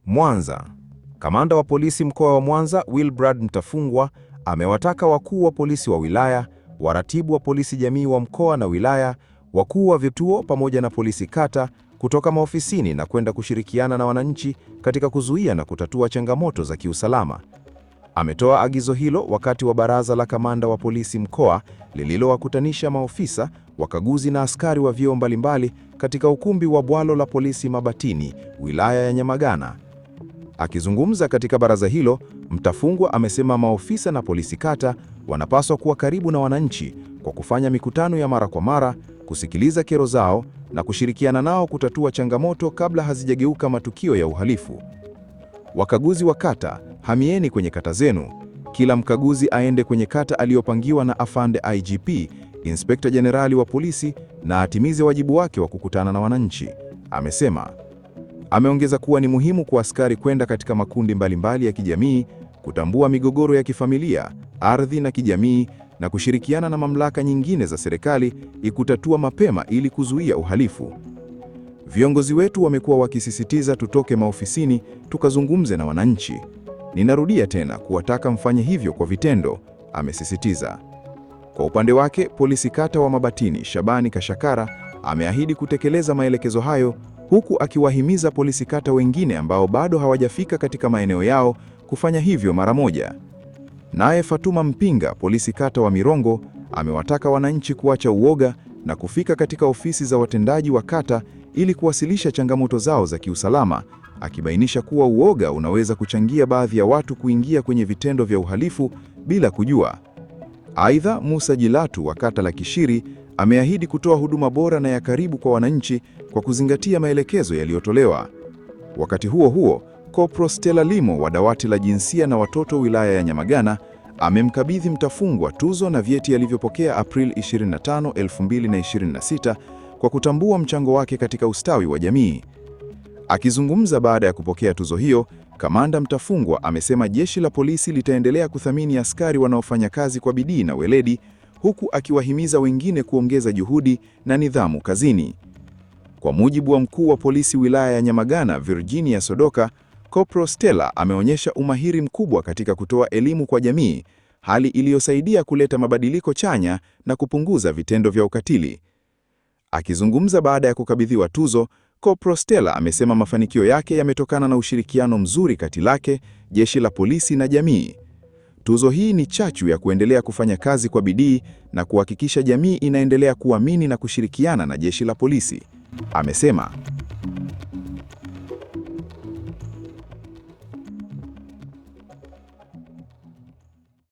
Mwanza. Kamanda wa polisi mkoa wa Mwanza, Wilbrad Mtafungwa, amewataka wakuu wa polisi wa wilaya, waratibu wa polisi jamii wa mkoa na wilaya, wakuu wa vituo pamoja na polisi kata kutoka maofisini na kwenda kushirikiana na wananchi katika kuzuia na kutatua changamoto za kiusalama. Ametoa agizo hilo wakati wa baraza la kamanda wa polisi mkoa lililowakutanisha maofisa, wakaguzi na askari wa vyeo mbalimbali katika ukumbi wa bwalo la polisi Mabatini, wilaya ya Nyamagana. Akizungumza katika baraza hilo, Mtafungwa amesema maofisa na polisi kata wanapaswa kuwa karibu na wananchi kwa kufanya mikutano ya mara kwa mara, kusikiliza kero zao na kushirikiana nao kutatua changamoto kabla hazijageuka matukio ya uhalifu. Wakaguzi wa kata, hamieni kwenye kata zenu. Kila mkaguzi aende kwenye kata aliyopangiwa na afande IGP, Inspekta Jenerali wa polisi, na atimize wajibu wake wa kukutana na wananchi, amesema. Ameongeza kuwa ni muhimu kwa askari kwenda katika makundi mbalimbali ya kijamii, kutambua migogoro ya kifamilia, ardhi na kijamii, na kushirikiana na mamlaka nyingine za serikali ikutatua mapema ili kuzuia uhalifu. Viongozi wetu wamekuwa wakisisitiza tutoke maofisini tukazungumze na wananchi. Ninarudia tena kuwataka mfanye hivyo kwa vitendo, amesisitiza. Kwa upande wake, polisi kata wa Mabatini, Shabani Kashakara, ameahidi kutekeleza maelekezo hayo, huku akiwahimiza polisi kata wengine ambao bado hawajafika katika maeneo yao kufanya hivyo mara moja. Naye Fatuma Mpinga, polisi kata wa Mirongo, amewataka wananchi kuacha uoga na kufika katika ofisi za watendaji wa kata ili kuwasilisha changamoto zao za kiusalama, akibainisha kuwa uoga unaweza kuchangia baadhi ya watu kuingia kwenye vitendo vya uhalifu bila kujua. Aidha, Musa Jilatu wa kata la Kishiri ameahidi kutoa huduma bora na ya karibu kwa wananchi kwa kuzingatia maelekezo yaliyotolewa. Wakati huo huo, Kopro Stella Limo wa dawati la jinsia na watoto wilaya ya Nyamagana amemkabidhi Mtafungwa tuzo na vyeti alivyopokea Aprili 25, 2026 kwa kutambua mchango wake katika ustawi wa jamii. Akizungumza baada ya kupokea tuzo hiyo, Kamanda Mtafungwa amesema jeshi la polisi litaendelea kuthamini askari wanaofanya kazi kwa bidii na weledi, huku akiwahimiza wengine kuongeza juhudi na nidhamu kazini. Kwa mujibu wa mkuu wa polisi wilaya ya Nyamagana, Virginia Sodoka, Kopro Stella ameonyesha umahiri mkubwa katika kutoa elimu kwa jamii, hali iliyosaidia kuleta mabadiliko chanya na kupunguza vitendo vya ukatili. Akizungumza baada ya kukabidhiwa tuzo, Kopro Stella amesema mafanikio yake yametokana na ushirikiano mzuri kati lake, jeshi la polisi na jamii. Tuzo hii ni chachu ya kuendelea kufanya kazi kwa bidii na kuhakikisha jamii inaendelea kuamini na kushirikiana na jeshi la polisi, amesema.